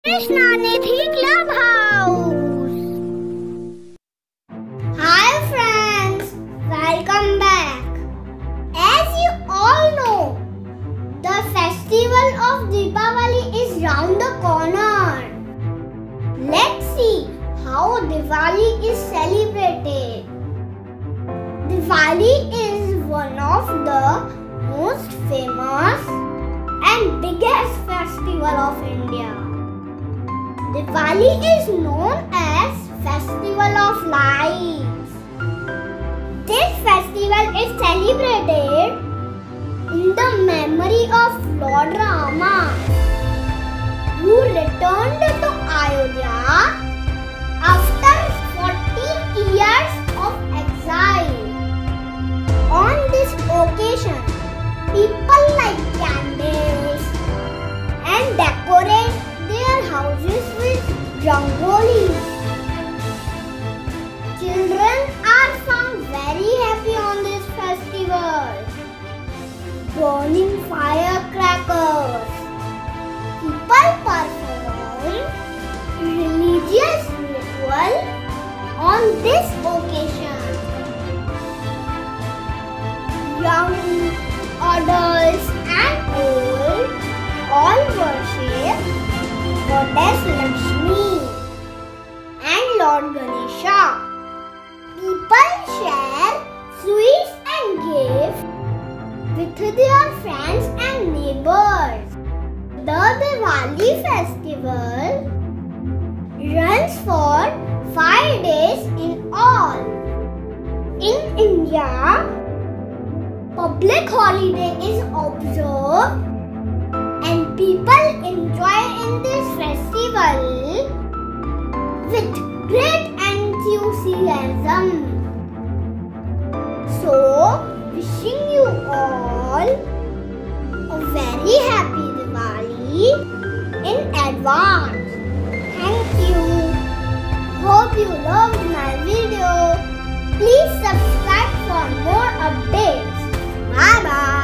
Krishna Nidhi Clubhouse. Hi friends, welcome back. As you all know, the festival of Diwali is round the corner. Let's see how Diwali is celebrated. Diwali is one of the most famous and biggest festival of India. Diwali is known as Festival of Lights. This festival is celebrated in the memory of Lord RAMA, who returned to Ayodhya after 14 years of exile. On this occasion, people light candles and decorate their houses with rangoli. Children are found very happy on this festival, burning firecrackers. People perform religious ritual on this occasion. Young, adults and old all worship Goddess Lakshmi and Lord Ganesha. People share sweets and gifts with their friends and neighbors. The Diwali festival runs for 5 days in all. In India, public holiday is observed and people enjoy in this festival with great enthusiasm. So, wishing you all a very happy Diwali in advance. Thank you. Hope you loved my video. Please subscribe for more updates. Bye bye.